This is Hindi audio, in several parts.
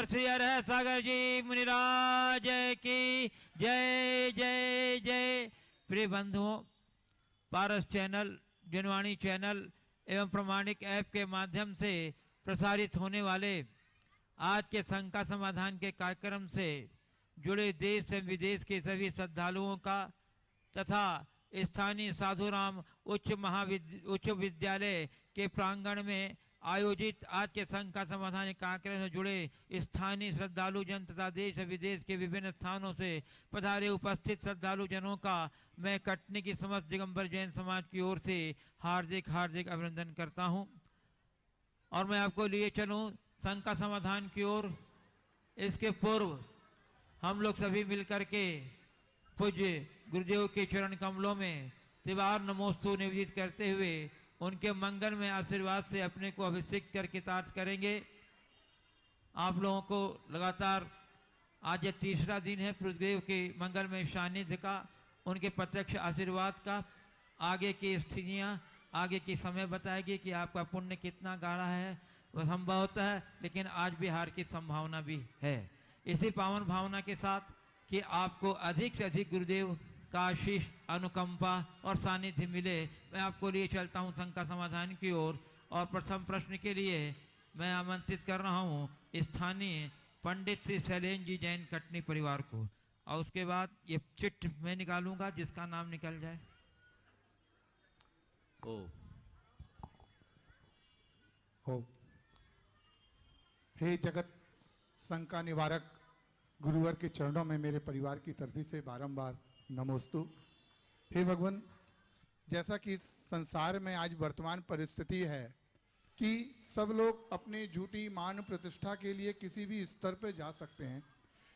श्री हर सागर जी मुनिराज की जय जय जय। प्रिय बंधुओं, पारस चैनल, जनवाणी चैनल एवं प्रमाणिक ऐप के माध्यम से प्रसारित होने वाले आज के संघ का समाधान के कार्यक्रम से जुड़े देश एवं विदेश के सभी श्रद्धालुओं का तथा स्थानीय साधुराम उच्च विद्यालय के प्रांगण में आयोजित आज के संघ का समाधान कार्यक्रम से जुड़े स्थानीय श्रद्धालु जन तथा देश विदेश के विभिन्न स्थानों से पधारे उपस्थित श्रद्धालु जनों का मैं कटनी की समस्त दिगंबर जैन समाज की ओर से हार्दिक हार्दिक अभिनंदन करता हूं। और मैं आपको लिए चलूं संघ का समाधान की ओर। इसके पूर्व हम लोग सभी मिलकर के पूज्य गुरुदेव के चरण कमलों में त्रिवार नमोस्तु निवेदित करते हुए उनके मंगल में आशीर्वाद से अपने को अभिषेक करके तार्थ करेंगे। आप लोगों को लगातार आज ये तीसरा दिन है गुरुदेव के मंगल में सानिध्य का, उनके प्रत्यक्ष आशीर्वाद का। आगे की स्थितियाँ, आगे की समय बताएगी कि आपका पुण्य कितना गाढ़ा है, वह संभवतः है, लेकिन आज भी हार की संभावना भी है। इसी पावन भावना के साथ कि आपको अधिक से अधिक गुरुदेव का आशीष, अनुकंपा और सानिध्य मिले, मैं आपको लिए चलता हूं संघ का समाधान की ओर। और प्रथम प्रश्न के लिए मैं आमंत्रित कर रहा हूं स्थानीय पंडित श्री शैलेंद्र जी जैन कटनी परिवार को। और उसके बाद ये चिट मैं निकालूंगा, जिसका नाम निकल जाए। हो हे जगत संघ का निवारक, गुरुवर के चरणों में मेरे परिवार की तरफ से बारंबार नमोस्तु। हे भगवान, जैसा कि संसार में आज वर्तमान परिस्थिति है कि सब लोग अपनी झूठी मान प्रतिष्ठा के लिए किसी भी स्तर पर जा सकते हैं,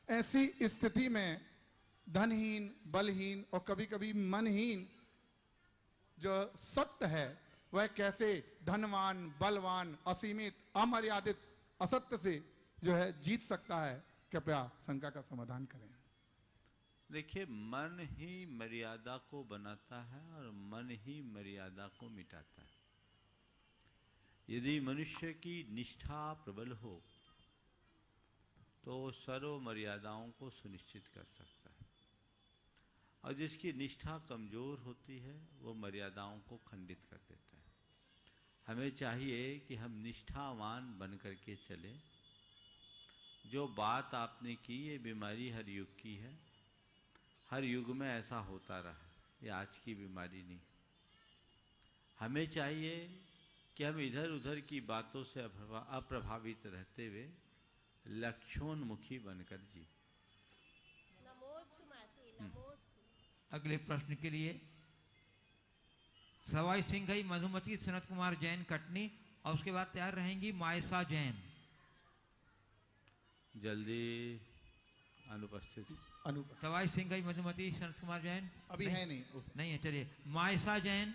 ऐसी स्थिति में धनहीन, बलहीन और कभी कभी मनहीन जो सत्य है वह कैसे धनवान, बलवान, असीमित, अमर्यादित असत्य से जो है जीत सकता है। कृपया शंका का समाधान करें। देखिए, मन ही मर्यादा को बनाता है और मन ही मर्यादा को मिटाता है। यदि मनुष्य की निष्ठा प्रबल हो तो सर्व मर्यादाओं को सुनिश्चित कर सकता है, और जिसकी निष्ठा कमजोर होती है वो मर्यादाओं को खंडित कर देता है। हमें चाहिए कि हम निष्ठावान बन करके चलें। जो बात आपने की, ये बीमारी हर युग की है, हर युग में ऐसा होता रहा, ये आज की बीमारी नहीं। हमें चाहिए कि हम इधर उधर की बातों से अप्रभावित रहते हुए लक्ष्योन्मुखी बनकर जी। अगले प्रश्न के लिए सवाई सिंघई मधुमती सनत कुमार जैन कटनी, और उसके बाद तैयार रहेंगी मायसा जैन। जल्दी अनुपस्थित। सवाई सिंघई मधुमती सनत कुमार जैन अभी नहीं, है नहीं है। चलिए मायसा जैन,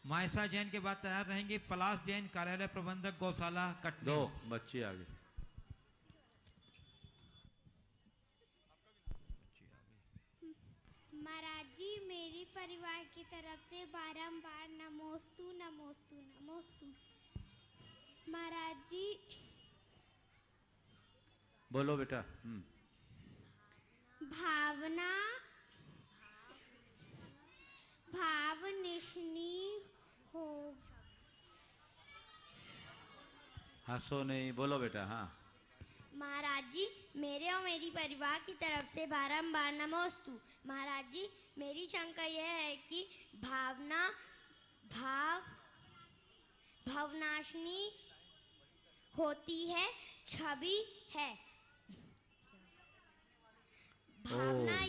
मायसा जैन के बाद तैयार रहेंगे पलाश जैन, कार्यालय प्रबंधक, गौशाला कटनी। दो बच्चे आगे। महाराज जी, मेरी परिवार की तरफ से बारंबार नमोस्तु नमोस्तु नमोस्तु। महाराज जी, बोलो बेटा। भावना भावनिशनी हो। हंसो नहीं, बोलो बेटा। हाँ महाराज जी, मेरे और मेरी परिवार की तरफ से बारंबार नमोस्तु। महाराज जी, मेरी शंका यह है कि भावना भावनाशनी होती है, छवि है। भावना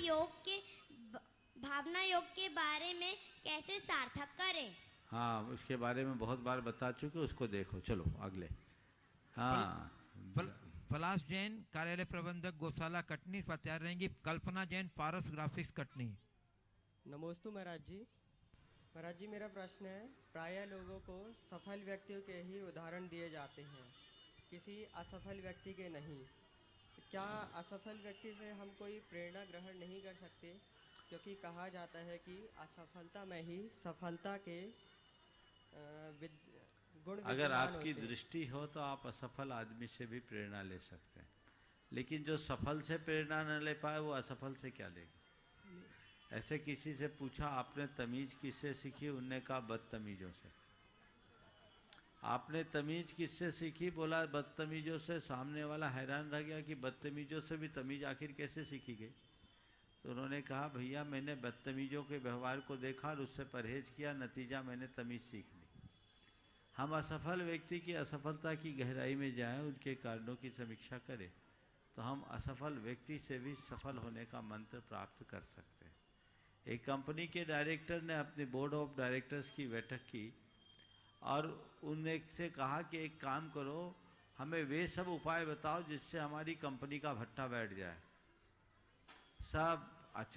योग के बारे में कैसे सार्थक करें? हाँ, उसके बारे में बहुत बार बता चुके, उसको देखो। चलो अगले। हाँ पलाश जैन, कार्यालय प्रबंधक, गौशाला कटनी पर तैयार रहेंगी कल्पना जैन, पारस ग्राफिक्स कटनी। नमोस्तु महाराज जी। महाराज जी, मेरा प्रश्न है, प्रायः लोगों को सफल व्यक्तियों के ही उदाहरण दिए जाते हैं, किसी असफल व्यक्ति के नहीं। क्या असफल व्यक्ति से हम कोई प्रेरणा ग्रहण नहीं कर सकते? क्योंकि कहा जाता है कि असफलता में ही सफलता के गुण अगर विद्यमान आपकी होते हैं। दृष्टि हो तो आप असफल आदमी से भी प्रेरणा ले सकते हैं, लेकिन जो सफल से प्रेरणा न ले पाए वो असफल से क्या लेगा। ऐसे किसी से पूछा आपने तमीज किससे सीखी, उनने कहा बदतमीजों से। आपने तमीज किससे सीखी, बोला बदतमीजों से। सामने वाला हैरान रह गया कि बदतमीजों से भी तमीज आखिर कैसे सीखी गई। तो उन्होंने कहा भैया मैंने बदतमीजों के व्यवहार को देखा और उससे परहेज किया, नतीजा मैंने तमीज सीख ली। हम असफल व्यक्ति की असफलता की गहराई में जाएं, उनके कारणों की समीक्षा करें, तो हम असफल व्यक्ति से भी सफल होने का मंत्र प्राप्त कर सकते हैं। एक कंपनी के डायरेक्टर ने अपने बोर्ड ऑफ डायरेक्टर्स की बैठक की और उनसे कहा कि एक काम करो, हमें वे सब उपाय बताओ जिससे हमारी कंपनी का भट्टा बैठ जाए। सब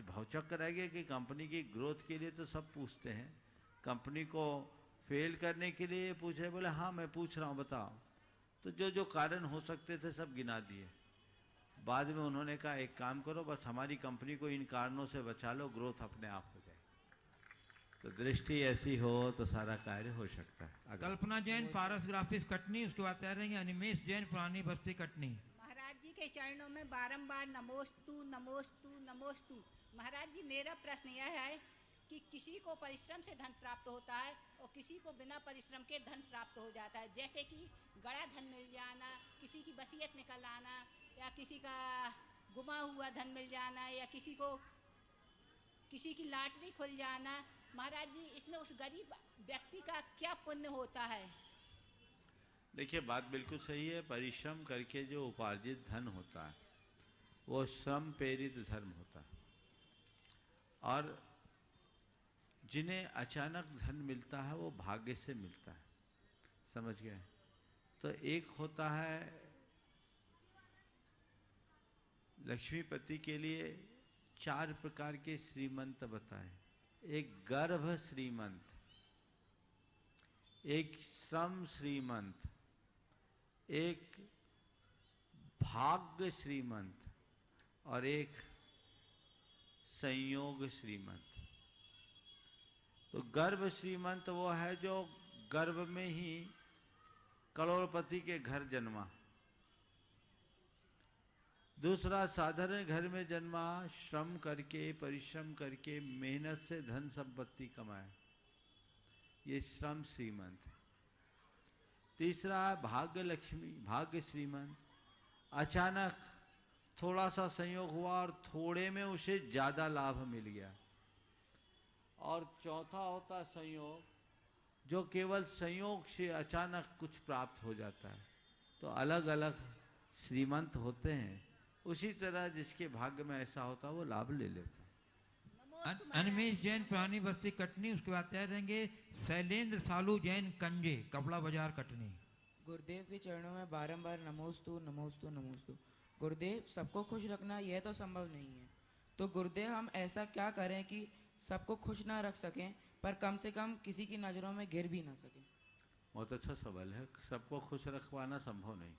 भौचक्क रह गए कि कंपनी की ग्रोथ के लिए तो सब पूछते हैं, कंपनी को फेल करने के लिए पूछ रहे। बोले हाँ मैं पूछ रहा हूँ बताओ। तो जो जो कारण हो सकते थे सब गिना दिए। बाद में उन्होंने कहा एक काम करो, बस हमारी कंपनी को इन कारणों से बचा लो, ग्रोथ अपने आप हो जाए। तो दृष्टि ऐसी हो तो सारा कार्य हो सकता है। अगर कल्पना जैन पारस ग्राफिक्स कटनी, उसके बाद तैयार रहेंगे अनिमेश जैन पुरानी बस्ती कटनी। महाराज जी के चरणों में बारंबार नमोस्तु नमोस्तु नमोस्तु। महाराज जी मेरा प्रश्न यह है कि किसी को परिश्रम से धन प्राप्त होता है और किसी को बिना परिश्रम के धन प्राप्त हो जाता है, जैसे कि गड़ा धन मिल जाना, किसी की वसीयत निकल आना, या किसी का गुमा हुआ धन मिल जाना, या किसी की लॉटरी खुल जाना। महाराज जी इसमें उस गरीब व्यक्ति का क्या पुण्य होता है? देखिए बात बिल्कुल सही है। परिश्रम करके जो उपार्जित धन होता है वो श्रम प्रेरित धर्म होता है, और जिन्हें अचानक धन मिलता है वो भाग्य से मिलता है। समझ गए? तो एक होता है लक्ष्मीपति के लिए 4 प्रकार के श्रीमंत बताए। एक गर्भ श्रीमंत, एक श्रम श्रीमंत, एक भाग्य श्रीमंत और एक संयोग श्रीमंत। तो गर्भ श्रीमंत वो है जो गर्भ में ही करोड़पति के घर जन्मा। दूसरा साधारण घर में जन्मा, श्रम करके परिश्रम करके मेहनत से धन संपत्ति कमाए, ये श्रम श्रीमंत है। तीसरा भाग्य लक्ष्मी, भाग्य श्रीमंत, अचानक थोड़ा सा संयोग हुआ और थोड़े में उसे ज्यादा लाभ मिल गया। और चौथा होता संयोग, जो केवल संयोग से अचानक कुछ प्राप्त हो जाता है। तो अलग अलग श्रीमंत होते हैं, उसी तरह जिसके भाग्य में ऐसा होता है वो लाभ ले लेता है। अनिमेश जैन पुरानी बस्ती कटनी, उसके बाद तैयार रहेंगे शैलेंद्र सालू जैन कंजे कपड़ा बाजार कटनी। गुरुदेव के चरणों में बारंबार नमोस्तु नमोस्तु नमोस्तु। गुरुदेव सबको खुश रखना यह तो संभव नहीं है, तो गुरुदेव हम ऐसा क्या करें कि सबको खुश ना रख सकें पर कम से कम किसी की नज़रों में गिर भी ना सकें? बहुत अच्छा सवाल है। सबको खुश रखवाना संभव नहीं।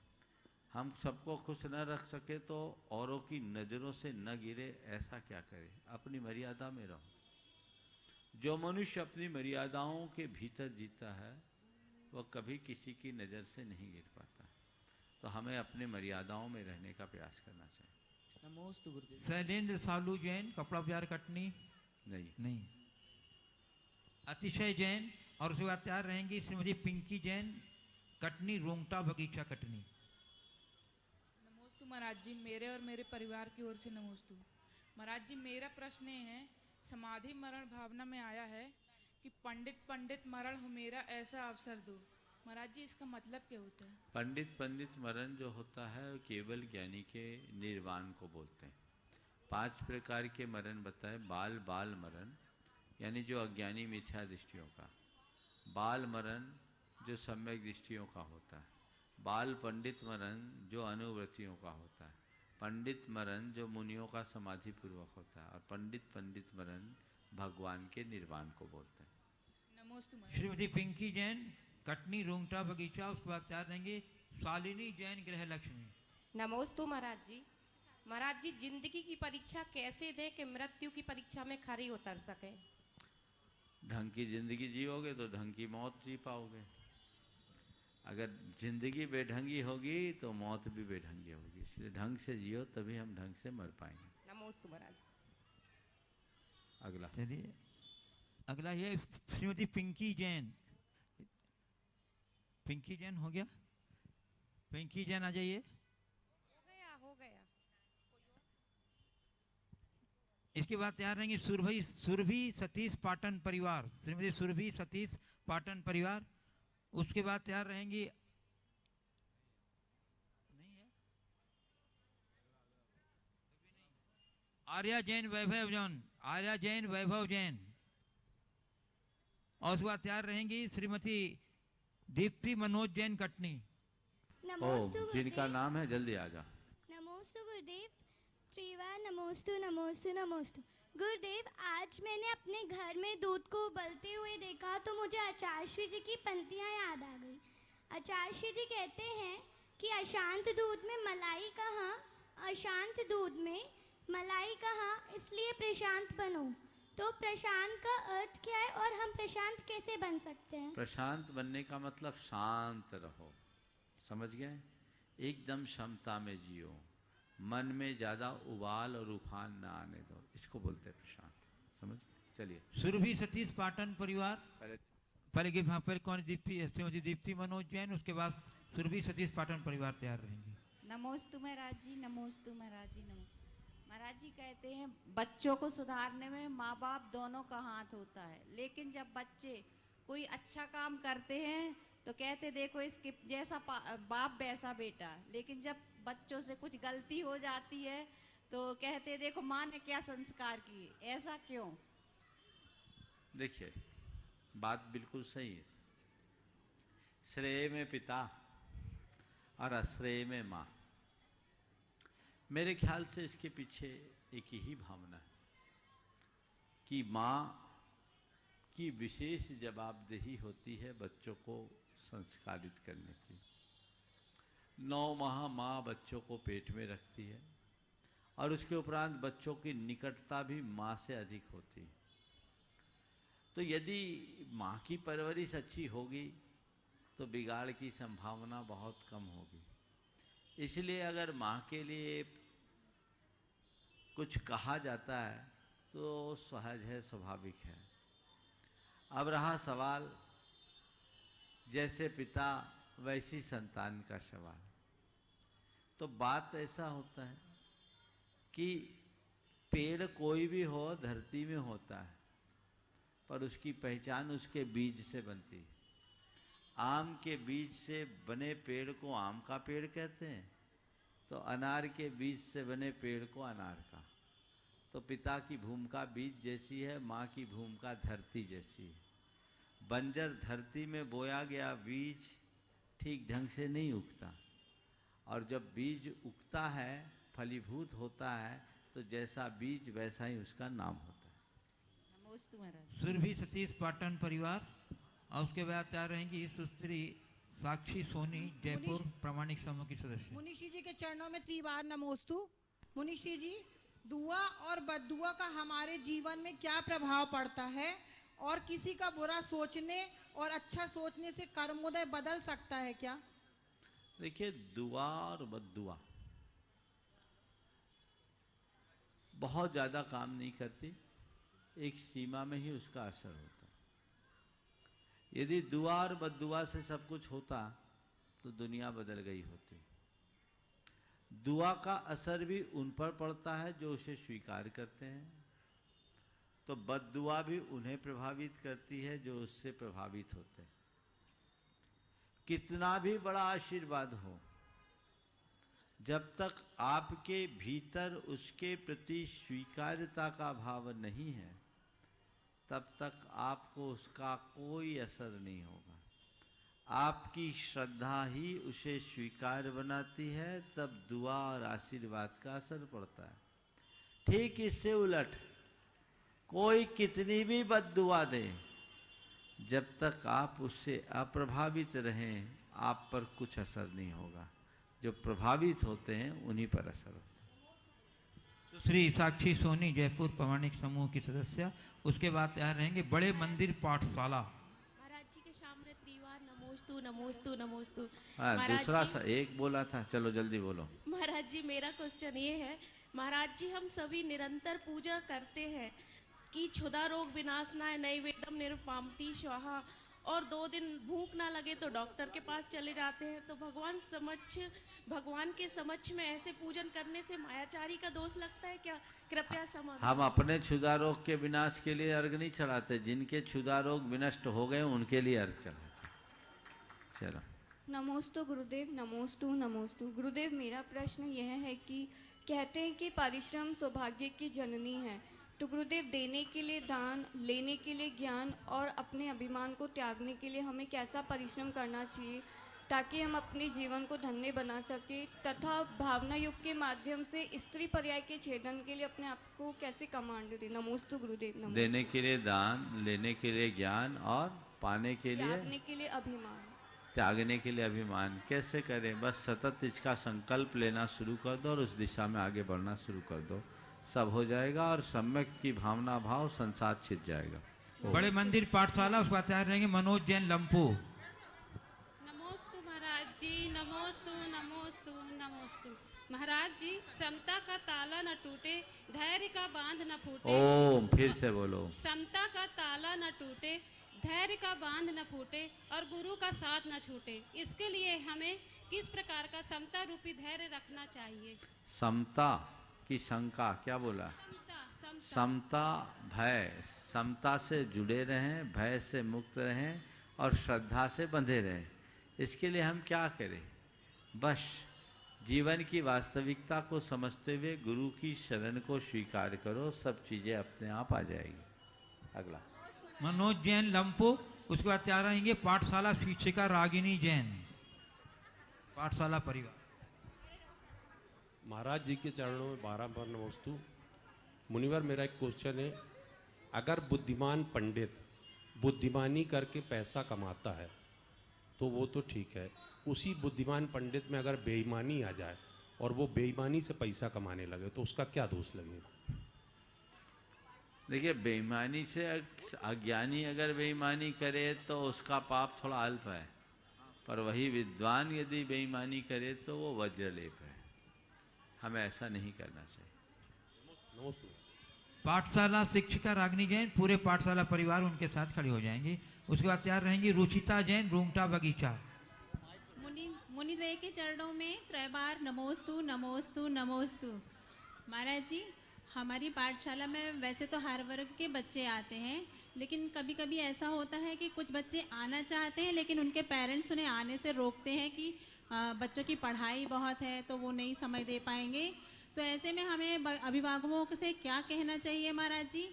हम सबको खुश न रख सके तो औरों की नज़रों से न गिरे, ऐसा क्या करें? अपनी मर्यादा में रहो। जो मनुष्य अपनी मर्यादाओं के भीतर जीता है वह कभी किसी की नज़र से नहीं गिर पाता। तो हमें अपने मर्यादाओं में रहने का प्रयास करना चाहिए। नमोस्तु गुरुदेव। शैलेंद्र सालू जैन कपड़ा बाजार कटनी नहीं। अतिशय जैन और उसके बाद तैयार रहेंगी श्रीमती पिंकी जैन कटनी रोंगटा बगीचा कटनी। नमोस्तु महाराज जी, मेरे और मेरे परिवार की ओर से नमोस्तु। महाराज जी मेरा प्रश्न है, समाधि मरण भावना में आया है कि पंडित मरण हो मेरा ऐसा अवसर दो। महाराज जी इसका मतलब क्या होता है? पंडित मरण जो होता है वो केवल ज्ञानी के निर्वाण को बोलते हैं। 5 प्रकार के मरण बताए। बाल मरण यानी जो अज्ञानी मिथ्या दृष्टियों का, बाल मरण जो सम्यक दृष्टियों का होता है, बाल पंडित मरण जो अनुवृत्तियों का होता है, पंडित मरण जो मुनियों का समाधि पूर्वक होता है, और पंडित मरण भगवान के निर्वाण को बोलते हैं। नमोस्तु महाराज। श्रीमती पिंकी जैन कटनी रोंगटा बगीचा, उसके बाद तैयार रहेंगे शालिनी जैन गृह लक्ष्मी। नमोस्तु महाराज जी। महाराज जी जिंदगी की परीक्षा कैसे दें कि मृत्यु की परीक्षा में खरी उतर सके? ढंग की जिंदगी जियोगे तो ढंग की मौत जी पाओगे। अगर जिंदगी बेढंगी होगी तो मौत भी बेढंगी होगी, इसलिए ढंग से जियो तभी हम ढंग से मर पाएंगे। नमोस्तु महाराज। अगला चलिए अगला ये श्रीमती पिंकी जैन। पिंकी जैन हो गया? पिंकी जैन आ जाइए। हो गया। इसके बाद तैयार रहेंगे सुरभि सतीश पाटन परिवार, श्रीमती सुरभि सतीश पाटन परिवार। उसके बाद तैयार रहेंगी आर्या जैन वैभव जैन, आर्या जैन वैभव जैन। और उसके बाद तैयार रहेंगी श्रीमती दीप्ति मनोज जैन कटनी। नमोस्तु जिनका नाम है जल्दी आ जा। नमोस्तु गुरुदेव। त्रिवार नमोस्तु नमोस्तु नमोस्तु। गुरुदेव, आज मैंने अपने घर में दूध को उबलते हुए देखा तो मुझे आचार्य जी की पंक्तियाँ याद आ गई। आचार्य जी कहते हैं कि अशांत दूध में मलाई कहाँ, अशांत दूध में मलाई कहाँ, इसलिए प्रशांत बनो। तो प्रशांत का अर्थ क्या है और हम प्रशांत कैसे बन सकते हैं? प्रशांत बनने का मतलब शांत रहो, समझ गए? एकदम क्षमता में जियो, मन में ज्यादा उबाल और उफान ना आने दो, इसको बोलते हैं प्रशांत। समझ? चलिए सुरभि सतीश पाटन परिवार पहले कौन? श्रीमती दीप्ति मनोज जैन, उसके बाद सुरभि सतीश पाटन परिवार तैयार रहेंगे। नमोस्तु महाराज जी, नमोस्तु महाराज जी। महाराज जी कहते हैं बच्चों को सुधारने में माँ बाप दोनों का हाथ होता है, लेकिन जब बच्चे कोई अच्छा काम करते हैं तो कहते देखो इसके जैसा बाप वैसा बेटा, लेकिन जब बच्चों से कुछ गलती हो जाती है तो कहते देखो माँ ने क्या संस्कार किए, ऐसा क्यों? देखिए बात बिल्कुल सही है। श्रेय में पिता और अश्रेय में माँ। मेरे ख्याल से इसके पीछे एक ही भावना है कि माँ की विशेष जवाबदेही होती है बच्चों को संस्कारित करने की। 9 माह माँ बच्चों को पेट में रखती है और उसके उपरांत बच्चों की निकटता भी माँ से अधिक होती है। तो यदि माँ की परवरिश अच्छी होगी तो बिगाड़ की संभावना बहुत कम होगी। इसलिए अगर माँ के लिए कुछ कहा जाता है तो सहज है, स्वाभाविक है। अब रहा सवाल जैसे पिता वैसी संतान का सवाल, तो बात ऐसा होता है कि पेड़ कोई भी हो धरती में होता है, पर उसकी पहचान उसके बीज से बनती है। आम के बीज से बने पेड़ को आम का पेड़ कहते हैं, तो अनार के बीज से बने पेड़ को अनार का। तो पिता की भूमिका बीज जैसी है, माँ की भूमिका धरती जैसी है। बंजर धरती में बोया गया बीज ठीक ढंग से नहीं उगता, और जब बीज उगता है, फलीभूत होता है, तो जैसा बीज वैसा ही उसका नाम होता है। नमोस्तु महाराज। सुरभि सतीश पाटन परिवार। और उसके बाद तैयार रहेंगी सुश्री साक्षी सोनी, जयपुर प्रामाणिक समूह की सदस्य। मुनीषी जी के चरणों में त्रिवार नमोस्तु। मुनीषी जी, दुआ और बद्दुआ का हमारे जीवन में क्या प्रभाव पड़ता है, और किसी का बुरा सोचने और अच्छा सोचने से कर्मोदय बदल सकता है क्या? देखिए दुआ और बद्दुआ बहुत ज़्यादा काम नहीं करती, एक सीमा में ही उसका असर होता है। यदि दुआ और बद्दुआ से सब कुछ होता तो दुनिया बदल गई होती। दुआ का असर भी उन पर पड़ता है जो उसे स्वीकार करते हैं, तो बद्दुआ भी उन्हें प्रभावित करती है जो उससे प्रभावित होते हैं। कितना भी बड़ा आशीर्वाद हो, जब तक आपके भीतर उसके प्रति स्वीकार्यता का भाव नहीं है, तब तक आपको उसका कोई असर नहीं होगा। आपकी श्रद्धा ही उसे स्वीकार बनाती है, तब दुआ और आशीर्वाद का असर पड़ता है। ठीक इससे उलट कोई कितनी भी बद्दुआ दे, जब तक आप उससे अप्रभावित रहें, आप पर कुछ असर नहीं होगा। जो प्रभावित होते हैं उन्हीं पर असर होता है। श्री साक्षी सोनी, जयपुर प्रामाणिक समूह की सदस्य। उसके बाद तैयार रहेंगे बड़े मंदिर पाठशाला। महाराज जी के सामने त्रिवार त्रिवार नमोस्तु नमोस्तु नमोस्तु। हाँ, महाराज दूसरा जी, एक बोला था, चलो जल्दी बोलो। महाराज जी मेरा क्वेश्चन ये है, महाराज जी हम सभी निरंतर पूजा करते हैं कि क्षुधा रोग विनाशनाय नैवेद्यम निरुपामति स्वाहा, और 2 दिन भूख ना लगे तो डॉक्टर के पास चले जाते हैं, तो भगवान के समक्ष में ऐसे पूजन करने से मायाचारी का दोष लगता है क्या? कृपया समाधान। हम अपने क्षुधा रोग के विनाश के लिए अर्घ नहीं चढ़ाते, जिनके क्षुधा रोग विनष्ट हो गए उनके लिए अर्घ चढ़ाते। चलो। नमोस्तु गुरुदेव, नमोस्तु नमोस्तु। गुरुदेव मेरा प्रश्न यह है कि कहते हैं कि परिश्रम सौभाग्य की जननी है, तो गुरुदेव देने के लिए दान, लेने के लिए ज्ञान और अपने अभिमान को त्यागने के लिए हमें कैसा परिश्रम करना चाहिए ताकि हम अपने जीवन को धन्य बना सके, तथा भावना युग के माध्यम से स्त्री पर्याय के छेदन के लिए अपने आप को कैसे कमांड दें? नमोस्तु गुरुदेव। नमोस्तु। देने के लिए दान, लेने के लिए ज्ञान और पाने के लिए त्यागने के लिए अभिमान। त्यागने के लिए अभिमान कैसे करें? बस सतत इसका संकल्प लेना शुरू कर दो और उस दिशा में आगे बढ़ना शुरू कर दो, सब हो जाएगा और सम्यक की भावना भाव संसार छिप जाएगा। बड़े मंदिर पाठशाला उसका आचार्य रहेंगे मनोज जैन लंपू। नमोस्तु महाराज जी, नमोस्तु नमोस्तु नमोस्तु। महाराज जी समता का ताला न टूटे, धैर्य का बांध न फूटे। ओम, फिर से बोलो। समता का ताला न टूटे, धैर्य का बांध न फूटे और गुरु का साथ न छूटे। इसके लिए हमें किस प्रकार का समता रूपी धैर्य रखना चाहिए? समता की शंका क्या बोला? समता भय, समता से जुड़े रहें, भय से मुक्त रहें और श्रद्धा से बंधे रहें। इसके लिए हम क्या करें? बस जीवन की वास्तविकता को समझते हुए गुरु की शरण को स्वीकार करो, सब चीजें अपने आप आ जाएगी। अगला मनोज जैन लंपू, उसके बाद तैयार रहेंगे पाठशाला शिक्षिका रागिनी जैन, पाठशाला परिवार। महाराज जी के चरणों में बारंबार नमोस्तु। मुनिवर मेरा एक क्वेश्चन है, अगर बुद्धिमान पंडित बुद्धिमानी करके पैसा कमाता है तो वो तो ठीक है, उसी बुद्धिमान पंडित में अगर बेईमानी आ जाए और वो बेईमानी से पैसा कमाने लगे तो उसका क्या दोष लगेगा? देखिए, बेईमानी से अज्ञानी अगर बेईमानी करे तो उसका पाप थोड़ा अल्प है, पर वही विद्वान यदि बेईमानी करे तो वो वज्रलेप है। हमें ऐसा नहीं करना चाहिए। पाठशाला शिक्षिका रागिनी जैन, पूरे पाठशाला परिवार उनके साथ खड़े हो जाएंगे। उसके बाद तैयार रहेंगी रुचिता जैन, रूंगटा बगीचा। मुनिद्वय के चरणों में त्रैबार नमोस्तु नमोस्तु नमोस्तु। महाराज जी हमारी पाठशाला में वैसे तो हर वर्ग के बच्चे आते हैं, लेकिन कभी कभी ऐसा होता है कि कुछ बच्चे आना चाहते हैं लेकिन उनके पेरेंट्स उन्हें आने से रोकते हैं कि बच्चों की पढ़ाई बहुत है तो वो नहीं समय दे पाएंगे। तो ऐसे में हमें अभिभावकों से क्या कहना चाहिए महाराज जी?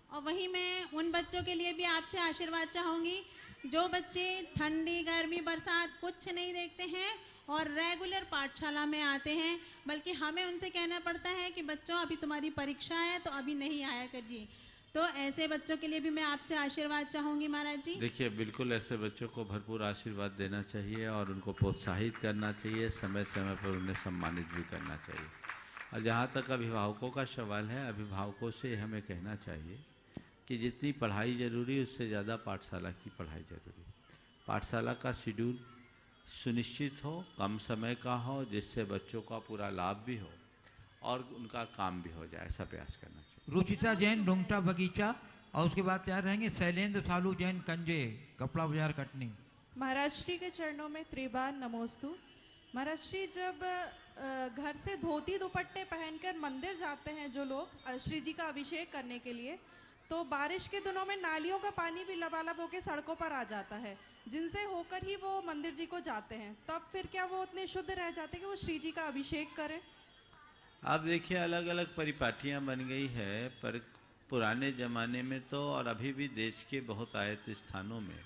और वहीं मैं उन बच्चों के लिए भी आपसे आशीर्वाद चाहूँगी जो बच्चे ठंडी गर्मी बरसात कुछ नहीं देखते हैं और रेगुलर पाठशाला में आते हैं, बल्कि हमें उनसे कहना पड़ता है कि बच्चों अभी तुम्हारी परीक्षा है तो अभी नहीं आया करिए। तो ऐसे बच्चों के लिए भी मैं आपसे आशीर्वाद चाहूँगी महाराज जी। देखिए, बिल्कुल ऐसे बच्चों को भरपूर आशीर्वाद देना चाहिए और उनको प्रोत्साहित करना चाहिए, समय समय पर उन्हें सम्मानित भी करना चाहिए। और जहाँ तक अभिभावकों का सवाल है, अभिभावकों से हमें कहना चाहिए कि जितनी पढ़ाई ज़रूरी उससे ज़्यादा पाठशाला की पढ़ाई ज़रूरी। पाठशाला का शेड्यूल सुनिश्चित हो, कम समय का हो, जिससे बच्चों का पूरा लाभ भी हो और उनका काम भी हो जाए, ऐसा प्रयास करना चाहिए। रुचिता जैन, रूंगटा बगीचा, और उसके बाद तैयार रहेंगे शैलेंद्र सालू जैन, कंजे, कपड़ा बाजार, कटनी। महाराज श्री के चरणों में त्रिबार नमोस्तु। महाराज श्री जब घर से धोती दुपट्टे पहनकर मंदिर जाते हैं जो लोग श्री जी का अभिषेक करने के लिए, तो बारिश के दिनों में नालियों का पानी भी लबालब होकर सड़कों पर आ जाता है, जिनसे होकर ही वो मंदिर जी को जाते हैं। तब फिर क्या वो उतने शुद्ध रह जाते कि वो श्री जी का अभिषेक करें? आप देखिए, अलग अलग परिपाटियाँ बन गई है, पर पुराने ज़माने में तो और अभी भी देश के बहुत आयत स्थानों में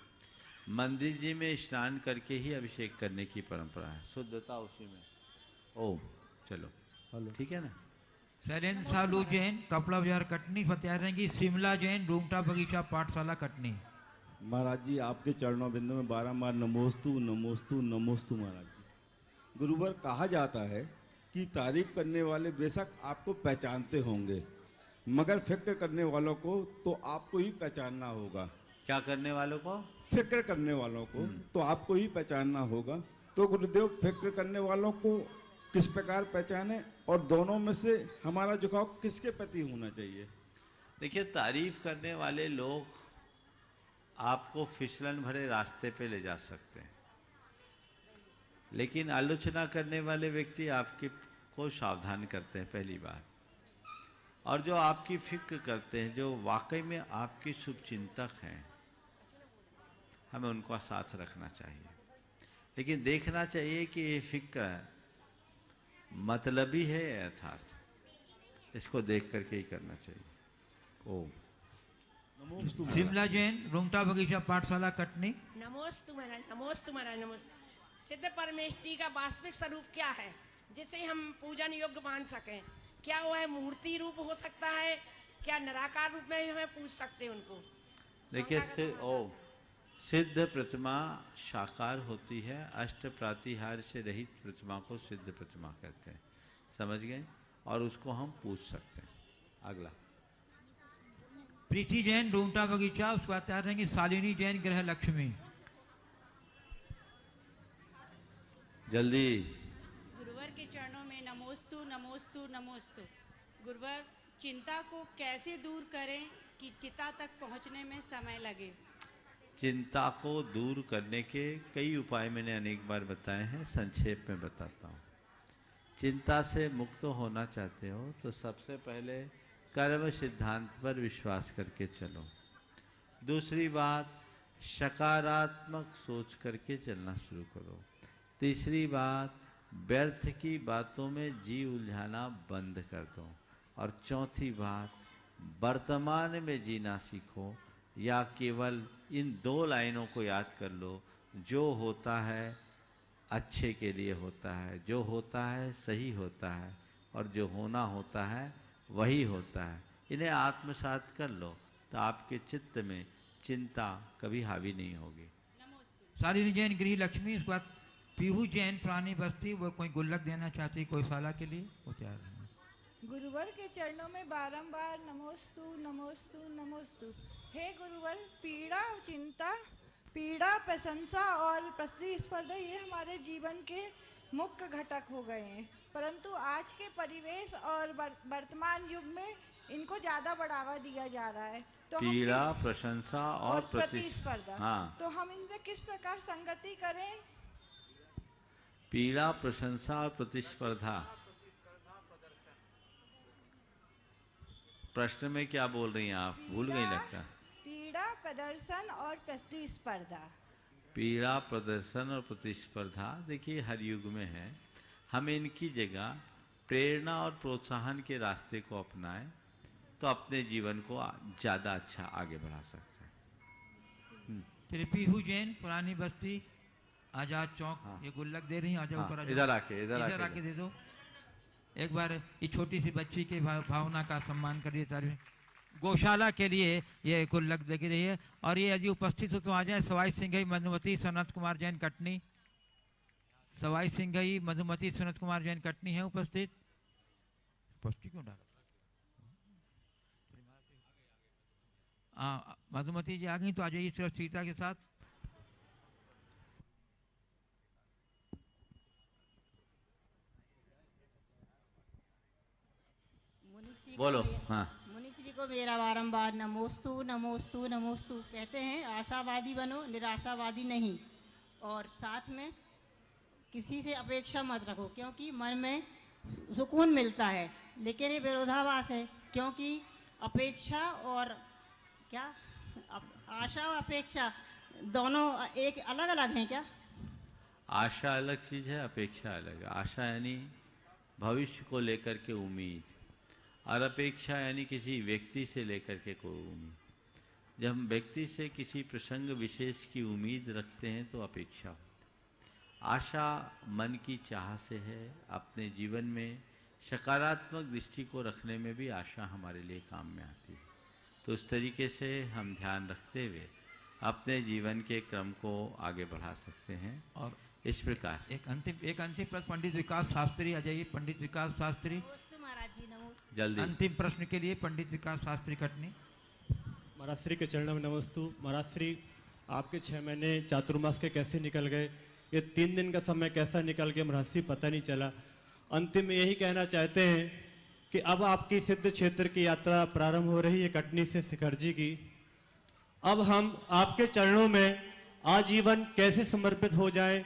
मंदिर जी में स्नान करके ही अभिषेक करने की परंपरा है, शुद्धता उसी में। ओम, चलो ठीक है ना। शैलेंद्र सालू जैन, कपड़ा बाजार, कटनी। तैयार रहेंगी शिमला जैन, रूंगटा बगीचा, पाठशाला, कटनी। महाराज जी आपके चरणों बिंदु में बारंबार नमोस्तु नमोस्तु नमोस्तु। महाराज जी गुरुवर कहा जाता है कि तारीफ करने वाले बेशक आपको पहचानते होंगे, मगर फिक्र करने वालों को तो आपको ही पहचानना होगा। क्या करने वालों को? फिक्र करने वालों को तो आपको ही पहचानना होगा। तो गुरुदेव फिक्र करने वालों को किस प्रकार पहचाने और दोनों में से हमारा झुकाव किसके प्रति होना चाहिए? देखिए, तारीफ करने वाले लोग आपको फिसलन भरे रास्ते पे ले जा सकते हैं, लेकिन आलोचना करने वाले व्यक्ति आपके को सावधान करते हैं, पहली बात। और जो आपकी फिक्र करते हैं, जो वाकई में आपके शुभचिंतक हैं, हमें उनका साथ रखना चाहिए। लेकिन देखना चाहिए कि ये फिक्र मतलबी है या यथार्थ, इसको देख करके ही करना चाहिए। ओम। शिमला जैन, रूंगटा बगीचा पाठशाला कटनी। नमोस्तु महाराज, नमोस्तु महाराज, नमोस्तु। सिद्ध परमेष्टि का वास्तविक स्वरूप क्या है जिसे हम पूजन योग्य मान सकें? क्या वह मूर्ति रूप हो सकता है? क्या निराकार रूप में भी हमें पूज सकते हैं उनको? देखिए, सिद्ध प्रतिमा साकार होती है, अष्ट प्रातिहार्य से रहित प्रतिमा को सिद्ध प्रतिमा कहते हैं, समझ गए? और उसको हम पूछ सकते हैं। अगला प्रीति जैन, रूंगटा बगीचा। उसके बाद तैयार रहेंगे शालिनी जैन, ग्रह लक्ष्मी। जल्दी। गुरुवर के चरणों में नमोस्तु नमोस्तु नमोस्तु। गुरुवर, चिंता को कैसे दूर करें कि चिता तक पहुंचने में समय लगे? चिंता को दूर करने के कई उपाय मैंने अनेक बार बताए हैं, संक्षेप में बताता हूँ। चिंता से मुक्त होना चाहते हो तो सबसे पहले कर्म सिद्धांत पर विश्वास करके चलो। दूसरी बात, सकारात्मक सोच करके चलना शुरू करो। तीसरी बात, व्यर्थ की बातों में जी उलझाना बंद कर दो। और चौथी बात, वर्तमान में जीना सीखो, या केवल इन 2 लाइनों को याद कर लो, जो होता है अच्छे के लिए होता है, जो होता है सही होता है, और जो होना होता है वही होता है। इन्हें आत्मसात कर लो तो आपके चित्त में चिंता कभी हावी नहीं होगी। शालिनी जैन, गृह लक्ष्मी। उसके बाद पीहू जैन, पुरानी बस्ती। वो कोई गुल्लक देना चाहती गौशाला के लिए, वो तैयार है। गुरुवर के चरणों में बारंबार नमोस्तु नमोस्तु नमोस्तु। हे गुरुवर, पीड़ा, चिंता, पीड़ा, प्रशंसा और प्रतिस्पर्धा ये हमारे जीवन के मुख्य घटक हो गए हैं, परंतु आज के परिवेश और वर्तमान युग में इनको ज़्यादा बढ़ावा दिया जा रहा है। तो पीड़ा, प्रशंसा और प्रतिस्पर्धा। हाँ। तो हम इनमें किस प्रकार संगति करें? पीड़ा, प्रशंसा और प्रतिस्पर्धा। प्रश्न में क्या बोल रही हैं आप? भूल गई लगता। पीड़ा, प्रदर्शन और प्रतिस्पर्धा। पीड़ा, प्रदर्शन और प्रतिस्पर्धा देखिए हर युग में है। हम इनकी जगह प्रेरणा और प्रोत्साहन के रास्ते को अपनाएं तो अपने जीवन को ज़्यादा अच्छा आगे बढ़ा सकते हैं। फिर पीहू जैन, पुरानी बस्ती, आजाद चौक। हाँ। ये गुल्लक दे रही हैं, आजा ऊपर। इधर आके दे दो। एक बार ये छोटी सी बच्ची के भावना का सम्मान करिए। तारीफ गौशाला के लिए ये गुल्लक दे रही है। और ये यदि उपस्थित हो तो आ जाए। सवाई सिंघई, मधुमती, सनत कुमार जैन, कटनी। सवाई सिंघई, मधुमती, सनत कुमार जैन, कटनी है उपस्थित। क्यों डाल? मधुमती जी आ गई तो आ जाइए सुरक्षिता के साथ। बोलो। हाँ। मुनि श्री को मेरा बारंबार नमोस्तु नमोस्तु नमोस्तु। कहते हैं आशावादी बनो, निराशावादी नहीं। और साथ में किसी से अपेक्षा मत रखो, क्योंकि मन में सुकून मिलता है। लेकिन ये विरोधाभास है, क्योंकि अपेक्षा और क्या आशा और अपेक्षा दोनों एक अलग अलग हैं क्या? आशा अलग चीज़ है, अपेक्षा अलग है। आशा यानी भविष्य को लेकर के उम्मीद, और अपेक्षा यानी किसी व्यक्ति से लेकर के कोई उम्मीद। जब हम व्यक्ति से किसी प्रसंग विशेष की उम्मीद रखते हैं तो अपेक्षा। आशा मन की चाह से है। अपने जीवन में सकारात्मक दृष्टि को रखने में भी आशा हमारे लिए काम में आती है। तो उस तरीके से हम ध्यान रखते हुए अपने जीवन के क्रम को आगे बढ़ा सकते हैं। और इस प्रकार एक अंतिम प्रश्न पंडित विकास शास्त्री आ जाइए। पंडित विकास शास्त्री, महाराज जी नमो। जल्दी। अंतिम प्रश्न के लिए पंडित विकास शास्त्री, कटनी। महाराज श्री के चरणों में नमस्तु। महाराज श्री, आपके 6 महीने चातुर्मास के कैसे निकल गए, ये 3 दिन का समय कैसा निकल गया महाराज श्री, पता नहीं चला। अंतिम में यही कहना चाहते हैं कि अब आपकी सिद्ध क्षेत्र की यात्रा प्रारंभ हो रही है कटनी से शिखर जी की। अब हम आपके चरणों में आजीवन कैसे समर्पित हो जाएं,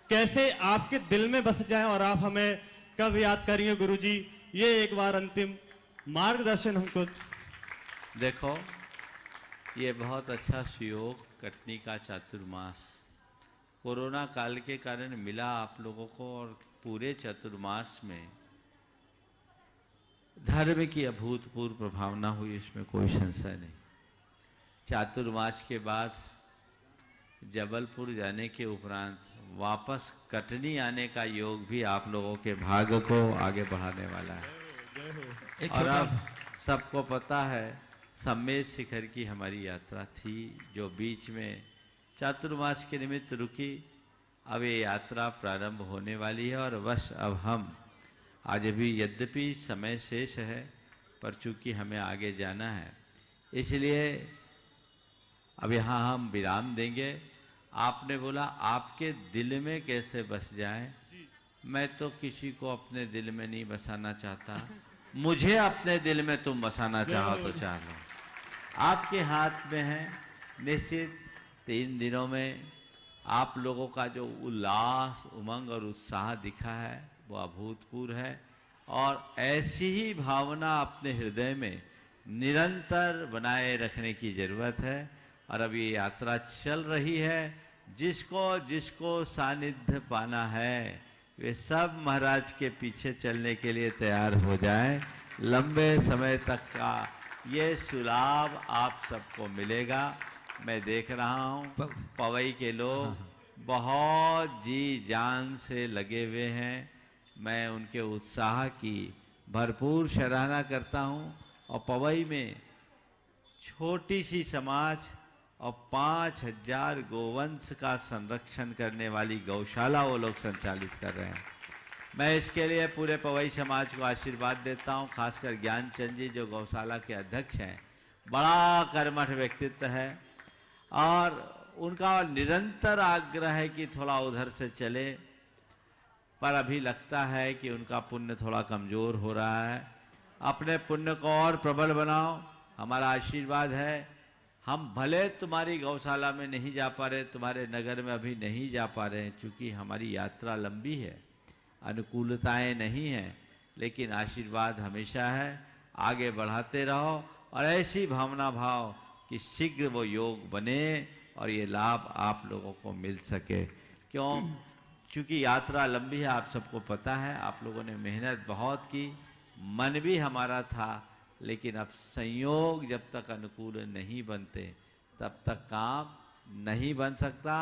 कैसे आपके दिल में बस जाएं और आप हमें कब याद करेंगे गुरुजी, ये एक बार अंतिम मार्गदर्शन हमको। देखो, ये बहुत अच्छा सुयोग कटनी का चातुर्मास कोरोना काल के कारण मिला आप लोगों को, और पूरे चतुर्मास में धर्म की अभूतपूर्व प्रभावना हुई, इसमें कोई संशय नहीं। चातुर्मास के बाद जबलपुर जाने के उपरांत वापस कटनी आने का योग भी आप लोगों के भाग्य को आगे बढ़ाने वाला है। और अब सबको पता है सम्मेद शिखर की हमारी यात्रा थी, जो बीच में चातुर्मास के निमित्त रुकी। अब ये यात्रा प्रारंभ होने वाली है और बस अब हम आज भी यद्यपि समय शेष है, पर चूंकि हमें आगे जाना है इसलिए अब यहाँ हम विराम देंगे। आपने बोला आपके दिल में कैसे बस जाए, मैं तो किसी को अपने दिल में नहीं बसाना चाहता, मुझे अपने दिल में तुम बसाना चाहो तो चाह लो, आपके हाथ में है। निश्चित 3 दिनों में आप लोगों का जो उल्लास, उमंग और उत्साह दिखा है वो अभूतपूर्व है, और ऐसी ही भावना अपने हृदय में निरंतर बनाए रखने की जरूरत है। और अब ये यात्रा चल रही है, जिसको जिसको सानिध्य पाना है वे सब महाराज के पीछे चलने के लिए तैयार हो जाएं। लंबे समय तक का ये सुलाभ आप सबको मिलेगा। मैं देख रहा हूँ पवई के लोग बहुत जी जान से लगे हुए हैं, मैं उनके उत्साह की भरपूर सराहना करता हूँ। और पवई में छोटी सी समाज और 5000 गोवंश का संरक्षण करने वाली गौशाला वो लोग संचालित कर रहे हैं। मैं इसके लिए पूरे पवई समाज को आशीर्वाद देता हूँ, खासकर ज्ञानचंद जी जो गौशाला के अध्यक्ष हैं। बड़ा कर्मठ व्यक्तित्व है और उनका निरंतर आग्रह है कि थोड़ा उधर से चले, पर अभी लगता है कि उनका पुण्य थोड़ा कमज़ोर हो रहा है। अपने पुण्य को और प्रबल बनाओ, हमारा आशीर्वाद है। हम भले तुम्हारी गौशाला में नहीं जा पा रहे, तुम्हारे नगर में अभी नहीं जा पा रहे हैं, चूँकि हमारी यात्रा लंबी है, अनुकूलताएं नहीं हैं, लेकिन आशीर्वाद हमेशा है। आगे बढ़ाते रहो और ऐसी भावना भाव कि शीघ्र वो योग बने और ये लाभ आप लोगों को मिल सके। क्यों? क्योंकि यात्रा लंबी है, आप सबको पता है। आप लोगों ने मेहनत बहुत की, मन भी हमारा था, लेकिन अब संयोग जब तक अनुकूल नहीं बनते तब तक काम नहीं बन सकता।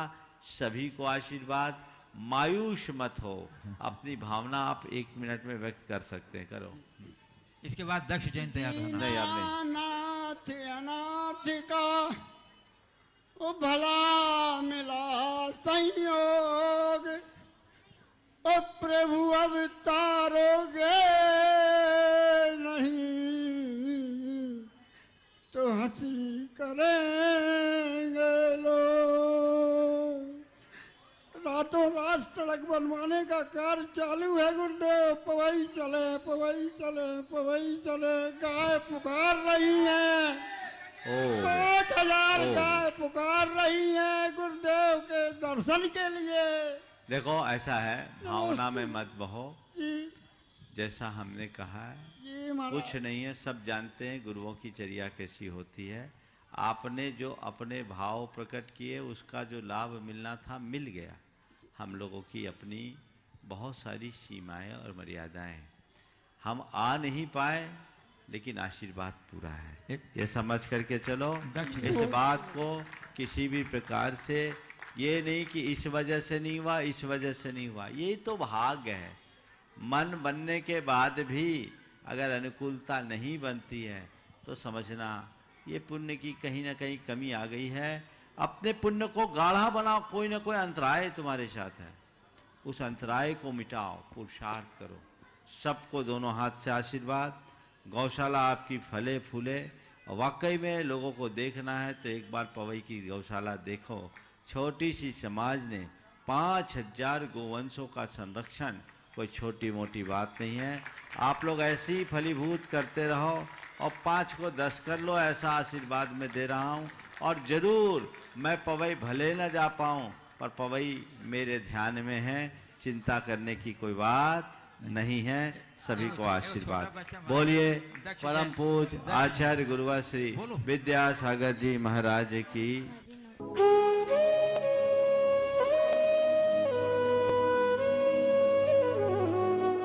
सभी को आशीर्वाद, मायूस मत हो, अपनी भावना आप 1 मिनट में व्यक्त कर सकते हैं, करो। इसके बाद दक्ष जयंती याद होना। नहीं, अब नहीं। अनाथ अनाथ का ओ भला मिला संयोग, ओ प्रभु अवतारोगे नहीं तो हंसी करेंगे लोग। रातों रात सड़क बनवाने का कार्य चालू है गुरुदेव। पवई चले, पवई चले, पवई चले, गाय पुकार रही हैं। 5000 गाय पुकार रही हैं गुरुदेव के दर्शन के लिए। देखो ऐसा है, भावना में मत बहो। जैसा हमने कहा है कुछ नहीं है, सब जानते हैं गुरुओं की चर्या कैसी होती है। आपने जो अपने भाव प्रकट किए उसका जो लाभ मिलना था मिल गया। हम लोगों की अपनी बहुत सारी सीमाएं और मर्यादाएं हैं, हम आ नहीं पाए, लेकिन आशीर्वाद पूरा है। ये समझ करके चलो। इस बात को किसी भी प्रकार से ये नहीं कि इस वजह से नहीं हुआ, इस वजह से नहीं हुआ, ये तो भाग्य है। मन बनने के बाद भी अगर अनुकूलता नहीं बनती है तो समझना ये पुण्य की कहीं ना कहीं कमी आ गई है। अपने पुण्य को गाढ़ा बनाओ, कोई ना कोई अंतराय तुम्हारे साथ है, उस अंतराय को मिटाओ, पुरुषार्थ करो। सबको दोनों हाथ से आशीर्वाद। गौशाला आपकी फले फूले और वाकई में लोगों को देखना है तो एक बार पवई की गौशाला देखो। छोटी सी समाज ने 5000 गोवंशों का संरक्षण कोई छोटी मोटी बात नहीं है। आप लोग ऐसे ही फलीभूत करते रहो और 5 को 10 कर लो, ऐसा आशीर्वाद मैं दे रहा हूँ। और ज़रूर मैं पवई भले न जा पाऊँ पर पवई मेरे ध्यान में है, चिंता करने की कोई बात नहीं है। सभी को आशीर्वाद। बोलिए परम पूज्य आचार्य गुरुवर श्री विद्यासागर जी महाराज की